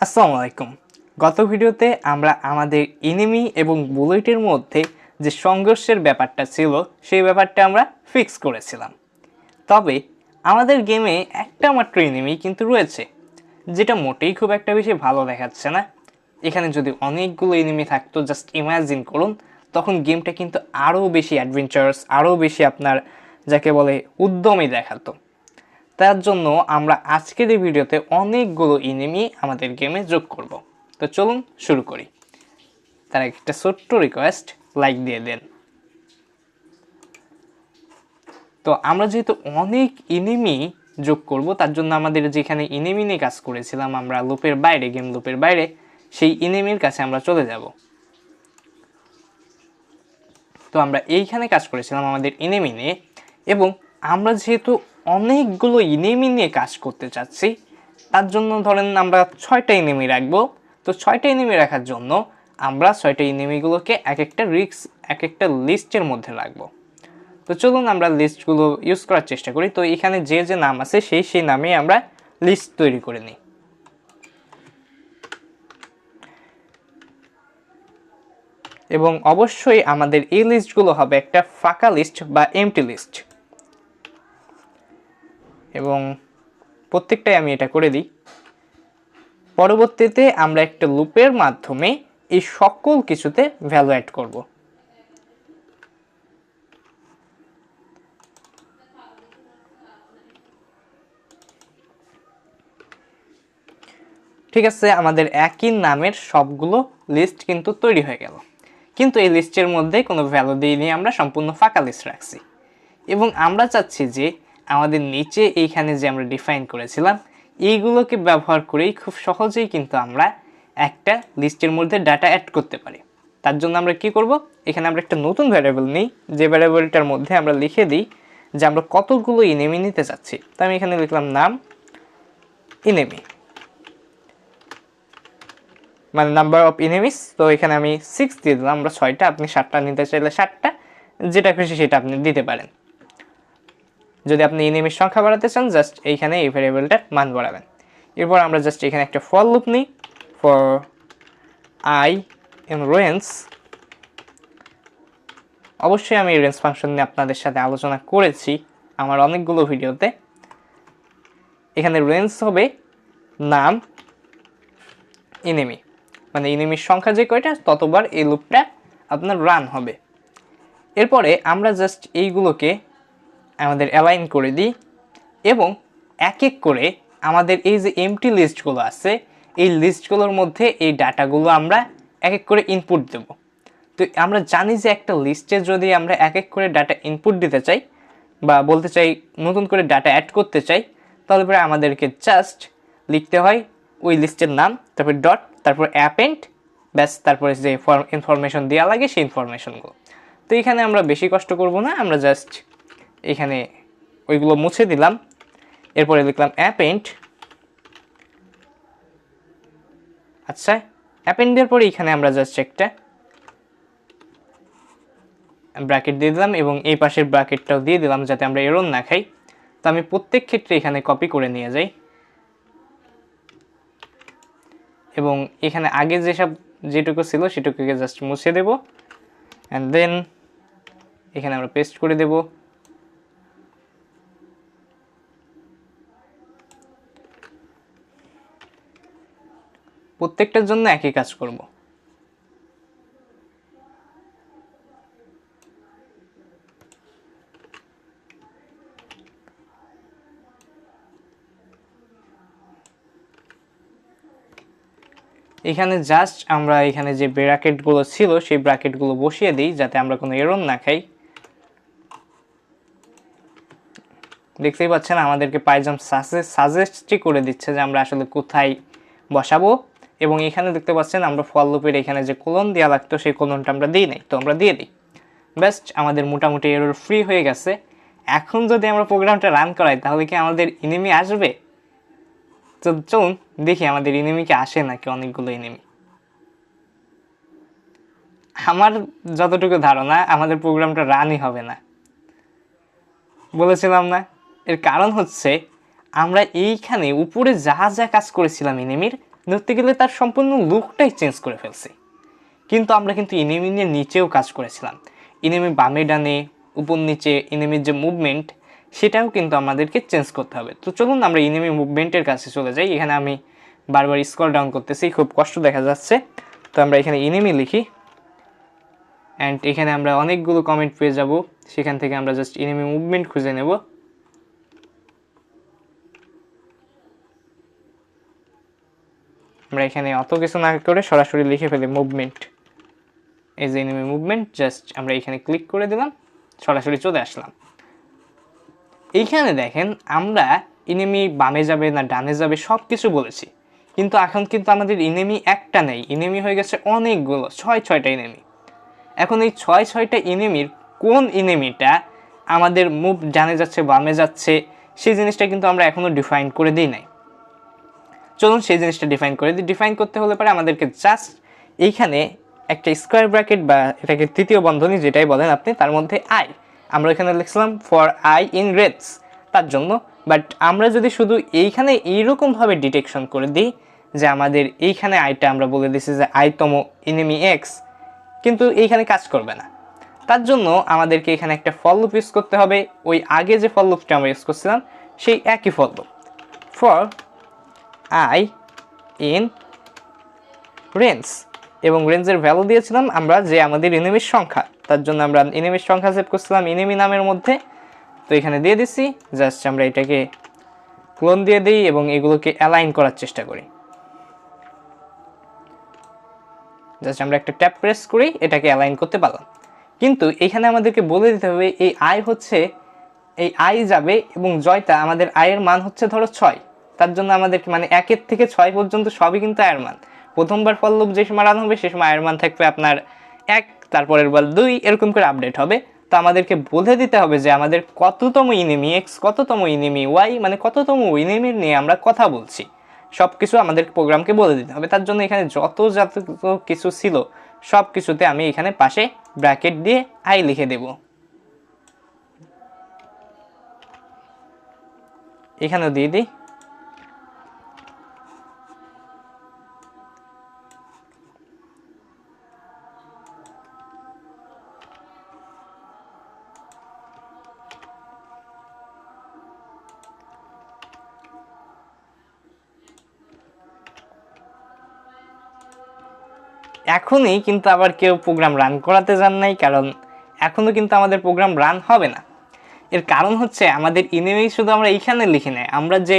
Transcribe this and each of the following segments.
আসসালামু আলাইকুম। গত ভিডিওতে আমরা আমাদের এনিমি এবং বুলেটের মধ্যে যে সংঘর্ষের ব্যাপারটা ছিল সেই ব্যাপারটা আমরা ফিক্স করেছিলাম। তবে আমাদের গেমে একটা মাত্র এনিমি কিন্তু রয়েছে, যেটা মোটেই খুব একটা বেশি ভালো দেখাচ্ছে না। এখানে যদি অনেকগুলো এনিমি থাকতো, জাস্ট ইমাজিন করুন, তখন গেমটা কিন্তু আরও বেশি অ্যাডভেঞ্চারাস, আরও বেশি আপনার যাকে বলে উদ্যমী দেখাতো। তার জন্য আমরা আজকের এই ভিডিওতে অনেকগুলো এনিমি আমাদের গেমে যোগ করব। তো চলুন শুরু করি। তার একটা ছোট্ট রিকোয়েস্ট, লাইক দিয়ে দেন। তো আমরা যেহেতু অনেক এনিমি যোগ করব, তার জন্য আমাদের যেখানে এনিমি নিয়ে কাজ করেছিলাম আমরা লুপের বাইরে, গেম লুপের বাইরে, সেই এনিমির কাছে আমরা চলে যাব। তো আমরা এইখানে কাজ করেছিলাম আমাদের এনিমি নিয়ে, এবং আমরা যেহেতু অনেকগুলো এনিমি নিয়ে কাজ করতে চাচ্ছি, তার জন্য ধরেন আমরা 6টা এনিমি রাখবো। তো 6টা এনিমি রাখার জন্য আমরা 6টা এনিমিগুলোকে এক একটা লিস্টের মধ্যে রাখবো। তো চলুন আমরা লিস্টগুলো ইউজ করার চেষ্টা করি। তো এখানে যে যে নাম আছে সেই নামে আমরা লিস্ট তৈরি করে নিই। এবং অবশ্যই আমাদের এই লিস্টগুলো হবে একটা ফাঁকা লিস্ট বা এমটি লিস্ট, এবং প্রত্যেকটাই আমি এটা করে দিই। পরবর্তীতে আমরা একটা লুপের মাধ্যমে এই সকল কিছুতে ভ্যালু অ্যাড করব। ঠিক আছে, আমাদের একই নামের সবগুলো লিস্ট কিন্তু তৈরি হয়ে গেল, কিন্তু এই লিস্টের মধ্যে কোনো ভ্যালু দিইনি, আমরা সম্পূর্ণ ফাঁকা লিস্ট রাখছি। এবং আমরা চাচ্ছি যে আমাদের নিচে এইখানে যে আমরা ডিফাইন করেছিলাম এইগুলোকে ব্যবহার করেই খুব সহজেই কিন্তু আমরা একটা লিস্টের মধ্যে ডাটা অ্যাড করতে পারি। তার জন্য আমরা কি করব, এখানে আমরা একটা নতুন ভ্যারিয়েবল নিই, যে ভ্যারিয়েবলটার মধ্যে আমরা লিখে দিই যে আমরা কতগুলো এনিমি নিতে চাচ্ছি। তো আমি এখানে লিখলাম নাম এনিমি, মানে নাম্বার অফ এনিমিস। তো এখানে আমি 6 দিয়ে দিলাম, আমরা 6টা, আপনি 7টা নিতে চাইলে 7টা, যেটা খুশি সেটা আপনি দিতে পারেন। যদি আপনি এনিমির সংখ্যা বাড়াতে চান, জাস্ট এইখানে এই ভ্যারিয়েবলটার মান বাড়াবেন। এরপর আমরা জাস্ট এখানে একটা ফর লুপ নিই, ফর আই ইন রেঞ্জ। অবশ্যই আমি রেঞ্জ ফাংশন নিয়ে আপনাদের সাথে আলোচনা করেছি আমার অনেকগুলো ভিডিওতে। এখানে রেঞ্জ হবে নাম এনিমি, মানে এনিমির সংখ্যা যে কয়টা ততবার এই লুপটা আপনার রান হবে। এরপরে আমরা জাস্ট এইগুলোকে আমাদের অ্যালাইন করে দিই, এবং এক এক করে আমাদের এই যে এমটি লিস্টগুলো আছে এই লিস্টগুলোর মধ্যে এই ডাটাগুলো আমরা এক এক করে ইনপুট দেব। তো আমরা জানি যে একটা লিস্টে যদি আমরা এক এক করে ডাটা ইনপুট দিতে চাই বা বলতে চাই নতুন করে ডাটা অ্যাড করতে চাই, তাহলে পরে আমাদেরকে জাস্ট লিখতে হয় ওই লিস্টের নাম, তারপর ডট, তারপর অ্যাপেন্ড, ব্যাস, তারপরে যে ইনফরমেশন দেওয়া লাগে সেই ইনফরমেশনগুলো। তো এখানে আমরা বেশি কষ্ট করব না, আমরা জাস্ট এখানে ওইগুলো মুছে দিলাম। এরপরে লিখলাম অ্যাপেন্ড। আচ্ছা, অ্যাপেন্ড দেওয়ার পরে এখানে আমরা জাস্ট একটা ব্র্যাকেট দিয়ে দিলাম, এবং এই পাশের ব্র্যাকেটটাও দিয়ে দিলাম যাতে আমরা এরর না খাই। তো আমি প্রত্যেক ক্ষেত্রে এখানে কপি করে নিয়ে যাই, এবং এখানে আগে যেটুকু ছিল সেটুকুকে জাস্ট মুছে দেব, অ্যান্ড দেন এখানে আমরা পেস্ট করে দেব। প্রত্যেকটার জন্য একই কাজ করব। এখানে জাস্ট আমরা এখানে যে ব্র্যাকেটগুলো ছিল সেই ব্র্যাকেটগুলো বসিয়ে দিই যাতে আমরা কোনো এরর না খাই। দেখতেই পাচ্ছেন আমাদেরকে পাইজাম সাজেস্টই করে দিচ্ছে যে আমরা আসলে কোথায় বসাবো, এবং এখানে দেখতে পাচ্ছেন আমরা ফর লুপের এখানে যে কোলন দেওয়া লাগতো সেই কোলনটা আমরা দিই নাই, তো আমরা দিয়ে দিই। বেস্ট, আমাদের মোটামুটি এরর ফ্রি হয়ে গেছে। এখন যদি আমরা প্রোগ্রামটা রান করাই তাহলে কি আমাদের এনিমি আসবে? তো চলুন দেখি আমাদের এনিমিকে আসে নাকি অনেকগুলো এনিমি। আমার যতটুকু ধারণা আমাদের প্রোগ্রামটা রানই হবে না, বলেছিলাম না। এর কারণ হচ্ছে আমরা এইখানে উপরে যা যা কাজ করেছিলাম এনিমির ধরতে গেলে তার সম্পূর্ণ লুকটাই চেঞ্জ করে ফেলছি। কিন্তু আমরা কিন্তু এনিমির নিচেও কাজ করেছিলাম, এনিমি বামে ডানে উপর নিচে এনিমির যে মুভমেন্ট সেটাও কিন্তু আমাদেরকে চেঞ্জ করতে হবে। তো চলুন আমরা এনিমি মুভমেন্টের কাছে চলে যাই। এখানে আমি বারবার স্ক্রল ডাউন করতেছি, খুব কষ্ট দেখা যাচ্ছে। তো আমরা এখানে এনিমি লিখি অ্যান্ড এখানে আমরা অনেকগুলো কমেন্ট পেয়ে যাব, সেখান থেকে আমরা জাস্ট এনিমি মুভমেন্ট খুঁজে নেব। আমরা এখানে অত কিছু না করে সরাসরি লিখে ফেলি মুভমেন্ট, এই যে এনিমি মুভমেন্ট, জাস্ট আমরা এখানে ক্লিক করে দিলাম, সরাসরি চলে আসলাম। এইখানে দেখেন আমরা এনিমি বামে যাবে না ডানে যাবে সব কিছু বলেছি, কিন্তু এখন কিন্তু আমাদের এনিমি একটা নেই, এনিমি হয়ে গেছে অনেকগুলো, 6টা এনিমি। এখন এই 6টা এনিমির কোন এনিমিটা আমাদের মুভ ডানে যাচ্ছে বামে যাচ্ছে সেই জিনিসটা কিন্তু আমরা এখনও ডিফাইন করে দিই নাই। চলুন সেই জিনিসটা ডিফাইন করে দিই। ডিফাইন করতে হলে পরে আমাদেরকে জাস্ট এইখানে একটা স্কোয়ার ব্র্যাকেট বা এটাকে তৃতীয় বন্ধনী যেটাই বলেন আপনি, তার মধ্যে আই, আমরা এখানে লিখছিলাম ফর আই ইন রেডস তার জন্য। বাট আমরা যদি শুধু এইখানে এইরকমভাবে ডিটেকশন করে দিই যে আমাদের এইখানে আইটা আমরা বলে দিছি যে আইতম এনিমি এক্স, কিন্তু এইখানে কাজ করবে না। তার জন্য আমাদেরকে এখানে একটা ফর লুপ ইউজ করতে হবে, ওই আগে যে ফর লুপটা আমরা ইউজ করছিলাম সেই একই for loop, for I in range, এবং রেঞ্জের ভ্যালু দিয়েছিলাম আমরা যে আমাদের এনিমির সংখ্যা, তার জন্য আমরা এনিমির সংখ্যা সেভ করছিলাম এনিমি নামের মধ্যে। তো এখানে দিয়ে দিচ্ছি, জাস্ট আমরা এটাকে ক্লোন দিয়ে দিই এবং এগুলোকে অ্যালাইন করার চেষ্টা করি। জাস্ট আমরা একটা ট্যাপ প্রেস করি, এটাকে অ্যালাইন করতে পারলাম। কিন্তু এখানে আমাদেরকে বলে দিতে হবে এই আই হচ্ছে, এই আই যাবে এবং জয়টা আমাদের আয়ের মান হচ্ছে ধরো 6, তার জন্য আমাদেরকে মানে 1 থেকে 6 পর্যন্ত সবই কিন্তু আয়ের মান। প্রথমবার ফর লুপ যে সময় রান হবে সে সময় আয়ের মান থাকবে আপনার 1, তারপরের বার 2, এরকম করে আপডেট হবে। তো আমাদেরকে বলে দিতে হবে যে আমাদের কততম ইনিমি এক্স, কততম ইনিমি ওয়াই, মানে কততম ইনিমির নিয়ে আমরা কথা বলছি, সব কিছু আমাদের প্রোগ্রামকে বলে দিতে হবে। তার জন্য এখানে যত যত কিছু ছিল সব কিছুতে আমি এখানে পাশে ব্র্যাকেট দিয়ে আই লিখে দেব। এখানেও দিয়ে দিই। এখনই কিন্তু আবার কেউ প্রোগ্রাম রান করাতে যান নাই, কারণ এখনও কিন্তু আমাদের প্রোগ্রাম রান হবে না। এর কারণ হচ্ছে আমাদের এনিমি শুধু আমরা এইখানে লিখি নাই, আমরা যে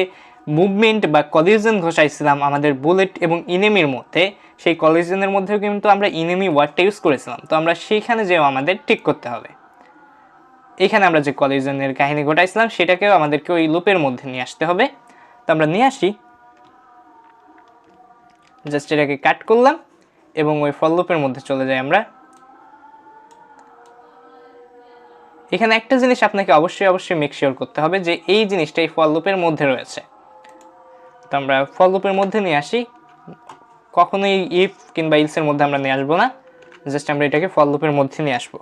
মুভমেন্ট বা কলিশন ঘষাইছিলাম আমাদের বুলেট এবং এনিমির মধ্যে, সেই কলিশনের মধ্যেও কিন্তু আমরা এনিমি ওয়ার্ডটা ইউজ করেছিলাম। তো আমরা সেইখানে যেও আমাদের ঠিক করতে হবে, এখানে আমরা যে কলিশনের কাহিনী ঘটাইছিলাম সেটাকেও আমাদেরকে ওই লুপের মধ্যে নিয়ে আসতে হবে। তো আমরা নিয়ে আসি, জাস্ট এটাকে কাট করলাম এবং ওই ফর লুপের মধ্যে চলে যাই আমরা। এখানে একটা জিনিস আপনাকে অবশ্যই মেক শিওর করতে হবে যে এই জিনিসটা এই ফর লুপের মধ্যে রয়েছে। তো আমরা ফর লুপের মধ্যে নিয়ে আসি, কখনোই ইফ কিংবা ইলসের মধ্যে আমরা নিয়ে আসবো না, জাস্ট আমরা এটাকে ফর লুপের মধ্যে নিয়ে আসবো।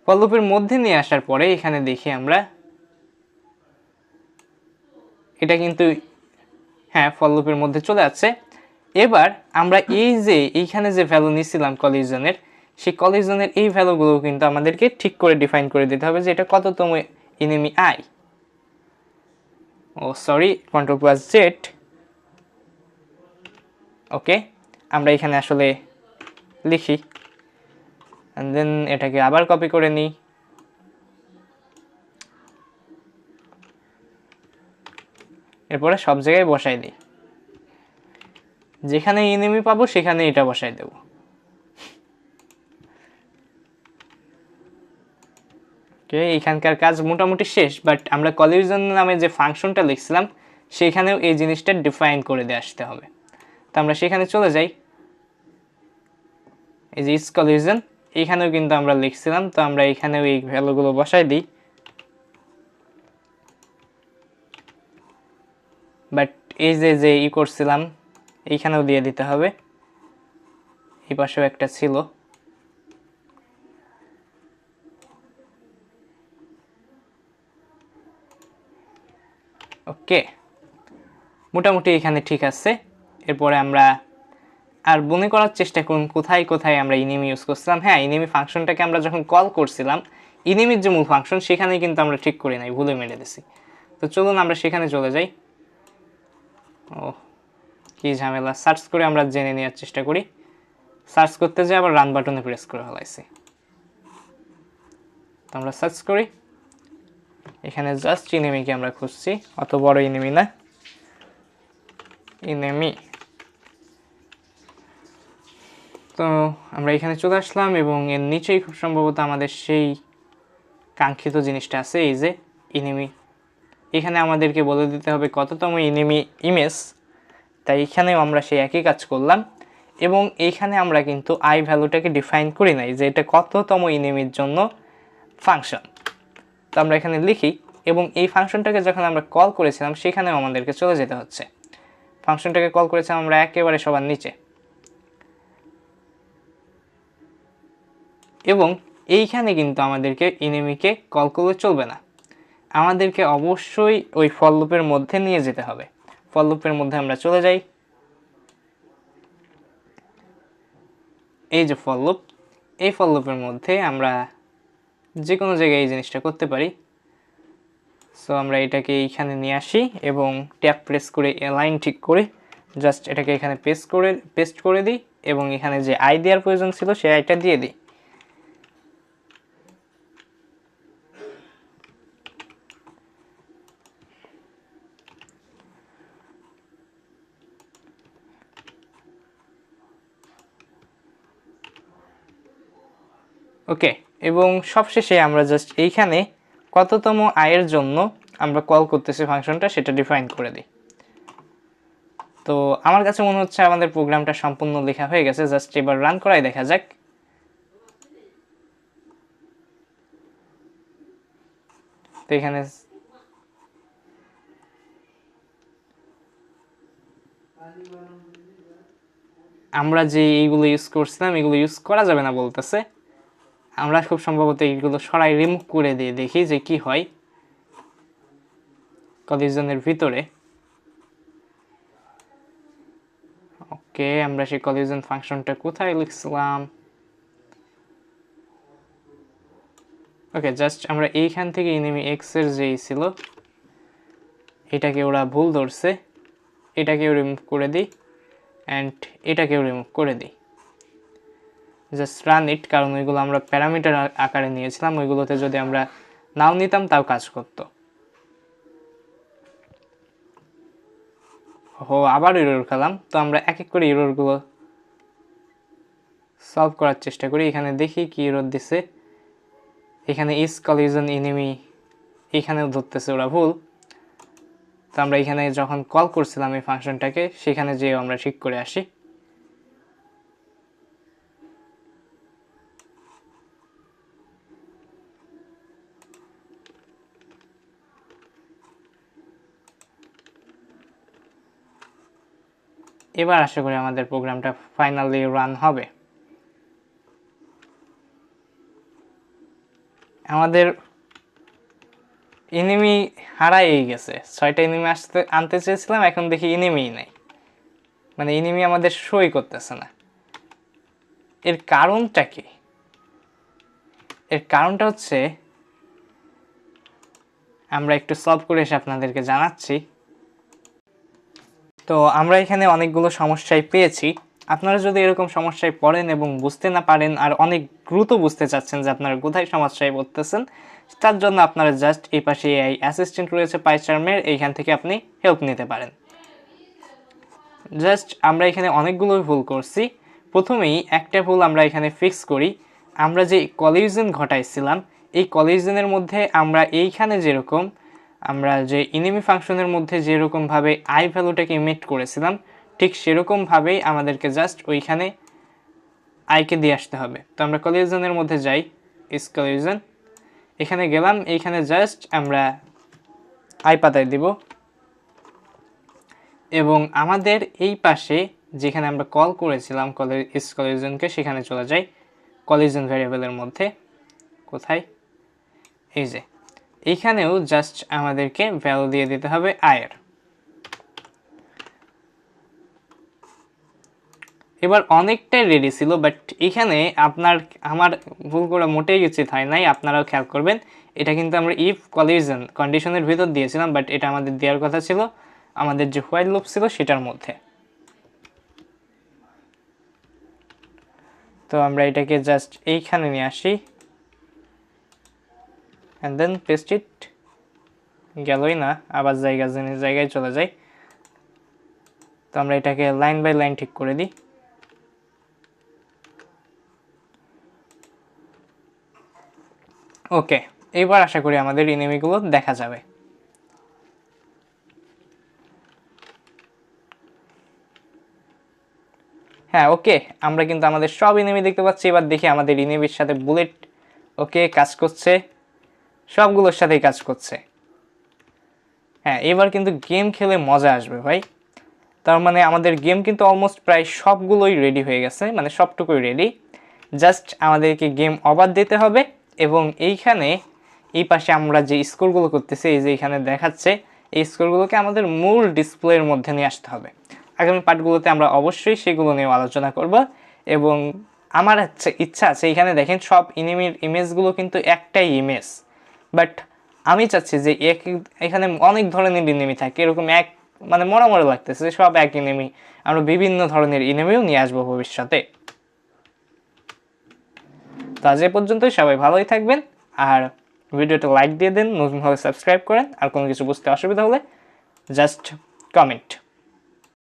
ফর লুপের মধ্যে নিয়ে আসার পরে এখানে দেখি আমরা এটা কিন্তু হ্যাঁ ফর লুপের মধ্যে চলে যাচ্ছে। এবার আমরা এই যে এইখানে যে ভ্যালু নিয়েছিলাম কলিশনের, সেই কলিশনের এই ভ্যালুগুলো কিন্তু আমাদেরকে ঠিক করে ডিফাইন করে দিতে হবে যে এটা কততম enemy AI. Oh sorry, Ctrl+Z। Okay, আমরা এখানে আসলে লিখি এন্ড দেন এটাকে আবার কপি করে নিই, এরপরে সব জায়গায় বসাই দিই, যেখানে এনিমি পাবো সেখানে এটা বসাই দেব। ওকে, এখানকার কাজ মোটামুটি শেষ, বাট আমরা কলিশন নামে যে ফাংশনটা লিখছিলাম সেখানেও এই জিনিসটা ডিফাইন করে দিয়ে আসতে হবে। তো আমরা সেখানে চলে যাই, এই যে ইজ কলিশন, এইখানেও কিন্তু আমরা লিখছিলাম, তো আমরা এখানেও এই ভ্যালুগুলো বসাই দিই। বাট এই যে ই করছিলাম এইখানেও দিয়ে দিতে হবে, এই পাশেও একটা ছিল। ওকে, মোটামুটি এখানে ঠিক আছে। এরপরে আমরা আর মনে করার চেষ্টা করুন কোথায় কোথায় আমরা ইনিমি ইউজ করছিলাম। হ্যাঁ, ইনিমি ফাংশনটাকে আমরা যখন কল করছিলাম, ইনিমির যে মূল ফাংশন সেখানে কিন্তু আমরা ঠিক করি নাই, ভুলে মেরে দিছি। তো চলুন আমরা সেখানে চলে যাই। ও কি ঝামেলা, সার্চ করে আমরা জেনে নেওয়ার চেষ্টা করি। সার্চ করতে যাই আবার রান বাটনে প্রেস করে ফেলাইছি। তো আমরা সার্চ করি, এখানে জাস্ট ইনিমিকে আমরা খুঁজছি, অত বড় ইনিমি না, ইনিমি। তো আমরা এখানে চলে আসলাম এবং এর নিচেই খুব সম্ভবত আমাদের সেই কাঙ্ক্ষিত জিনিসটা আছে, এই যে ইনিমি। এখানে আমাদেরকে বলে দিতে হবে কততম ইনিমি ইমেজ, তাই এখানেও আমরা সেই একই কাজ করলাম এবং এইখানে আমরা কিন্তু আই ভ্যালুটাকে ডিফাইন করি নাই যে এটা কততম ইনিমির জন্য ফাংশন। তো আমরা এখানে লিখি এবং এই ফাংশনটাকে যখন আমরা কল করেছিলাম সেখানেও আমাদেরকে চলে যেতে হচ্ছে। ফাংশনটাকে কল করেছিলাম আমরা একেবারে সবার নিচে, এবং এইখানে কিন্তু আমাদেরকে ইনিমিকে কল করলে চলবে না, আমাদেরকে অবশ্যই ওই ফর লুপের মধ্যে নিয়ে যেতে হবে। ফর লুপের মধ্যে আমরা চলে যাই, এই যে ফর লুপ, এই ফর লুপের মধ্যে আমরা যে কোনো জায়গায় এই জিনিসটা করতে পারি। সো আমরা এটাকে এইখানে নিয়ে আসি এবং ট্যাব প্রেস করে লাইন ঠিক করে জাস্ট এটাকে এখানে পেস্ট করে দিই এবং এখানে যে আই দেওয়ার প্রয়োজন ছিল সেই আইটা দিয়ে দিই। ওকে, এবং সবশেষে আমরা জাস্ট এইখানে কততম আয়ের জন্য আমরা কল করতেছি ফাংশনটা সেটা ডিফাইন করে দিই। তো আমার কাছে মনে হচ্ছে আমাদের প্রোগ্রামটা সম্পূর্ণ লেখা হয়ে গেছে, জাস্ট এবার রান করাই দেখা যাক। তো এখানে আমরা যে এইগুলো ইউজ করছিলাম এগুলো ইউজ করা যাবে না বলতেছে, আমরা খুব সম্ভবত এইগুলো সরাই রিমুভ করে দিয়ে দেখি যে কি হয় কলিজনের ভিতরে। ওকে, আমরা সেই কলিজন ফাংশনটা কোথায় লিখছিলাম? ওকে, জাস্ট আমরা এইখান থেকে এনিমি এক্স এর যেই ছিল এটাকে ওরা ভুল ধরছে, এটাকেও রিমুভ করে দিই অ্যান্ড এটাকেও রিমুভ করে দিই। জাস্ট রান ইট, কারণ ওইগুলো আমরা প্যারামিটার আকারে নিয়েছিলাম, ওইগুলোতে যদি আমরা নাও নিতাম তাও কাজ করতো। আবার এরর খেলাম। তো আমরা এক এক করে এররগুলো সলভ করার চেষ্টা করি। এখানে দেখি কি এরর দিছে। এখানে ইজ কলিজন এনিমি এখানেও ধরতেছে ওরা ভুল। তো আমরা এখানে যখন কল করছিলাম এই ফাংশনটাকে সেখানে যেয়ে আমরা ঠিক করে আসি। এবার আশা করি আমাদের প্রোগ্রামটা ফাইনালি রান হবে। আমাদের এনিমি হারাই গেছে, 6টা এনিমি আনতে চেয়েছিলাম, এখন দেখি এনিমিই নাই, মানে এনিমি আমাদের শোই করতেছে না। এর কারণটা কি? এর কারণটা হচ্ছে আমরা একটু সলভ করে এসে আপনাদেরকে জানাচ্ছি। তো আমরা এখানে অনেকগুলো সমস্যায় পেয়েছি। আপনারা যদি এরকম সমস্যায় পড়েন এবং বুঝতে না পারেন আর অনেক দ্রুত বুঝতে চাচ্ছেন যে আপনারা কোথায় সমস্যায় পড়তেছেন, তার জন্য আপনারা জাস্ট এই পাশে এই অ্যাসিস্ট্যান্ট রয়েছে পাইচার্মের, এইখান থেকে আপনি হেল্প নিতে পারেন। জাস্ট আমরা এখানে অনেকগুলো ভুল করছি। প্রথমেই একটা ভুল আমরা এখানে ফিক্স করি। আমরা যে কলিশন ঘটাইছিলাম এই কলিশনের মধ্যে আমরা এইখানে যেরকম আমরা যে এনিমি ফাংশনের মধ্যে যেরকমভাবে আই ভ্যালুটাকে ইমিট করেছিলাম ঠিক সেরকমভাবেই আমাদেরকে জাস্ট ওইখানে আইকে দিয়ে আসতে হবে। তো আমরা কলিশনের মধ্যে যাই, ইস কলিশন, এখানে গেলাম, এইখানে জাস্ট আমরা আই পাতায় দিব এবং আমাদের এই পাশে যেখানে আমরা কল করেছিলাম ইস কলিশনকে সেখানে চলে যাই কলিশন ভ্যারিয়েবলের মধ্যে। কোথায়? এই যে এইখানেও জাস্ট আমাদেরকে ভ্যালু দিয়ে দিতে হবে আয়ের। এবার অনেকটাই রেডি ছিল, বাট এখানে আমার ভুল করে মোটেই উচিত হয় নাই, আপনারাও খেয়াল করবেন। এটা কিন্তু আমরা ইফ কন্ডিশনের ভিতর দিয়েছিলাম, বাট এটা আমাদের দেওয়ার কথা ছিল আমাদের যে হোয়াইল লুপ ছিল সেটার মধ্যে। তো আমরা এটাকে জাস্ট এইখানে নিয়ে আসি অ্যান্ড দেন পেস্ট ইট। গেলই না, আবার জায়গায় চলে যাই। তো আমরা এটাকে লাইন বাই লাইন ঠিক করে দিই। ওকে, এবার আশা করি আমাদের এনিমিগুলো দেখা যাবে। হ্যাঁ, ওকে, আমরা কিন্তু আমাদের সব এনিমি দেখতে পাচ্ছি। এবার দেখি আমাদের এনিমির সাথে বুলেট ওকে কাজ করছে, সবগুলোর সাথেই কাজ করছে। হ্যাঁ, এবার কিন্তু গেম খেলে মজা আসবে ভাই। তার মানে আমাদের গেম কিন্তু অলমোস্ট প্রায় সবগুলোই রেডি হয়ে গেছে, মানে সবটুকুই রেডি। জাস্ট আমাদেরকে গেম ওভার দিতে হবে এবং এইখানে এই পাশে আমরা যে স্কোরগুলো করতেছি, এই যে এখানে দেখাচ্ছে, এই স্কোরগুলোকে আমাদের মূল ডিসপ্লের মধ্যে নিয়ে আসতে হবে। আগামী পার্টগুলোতে আমরা অবশ্যই সেগুলো নিয়ে আলোচনা করব। এবং আমার ইচ্ছা আছে, এখানে দেখেন সব এনিমির ইমেজগুলো কিন্তু একটাই ইমেজ, বাট আমি চাচ্ছি যে এখানে অনেক ধরনের এনিমি থাকে, এরকম এক মানে মরা মরা লাগতেছে সব এক এনিমি। আমরা বিভিন্ন ধরনের এনিমিও নিয়ে আসবো ভবিষ্যতে। তো আজ এ পর্যন্তই, সবাই ভালোই থাকবেন, আর ভিডিওটা লাইক দিয়ে দেন, নতুন হলে সাবস্ক্রাইব করেন, আর কোনো কিছু বুঝতে অসুবিধা হলে জাস্ট কমেন্ট।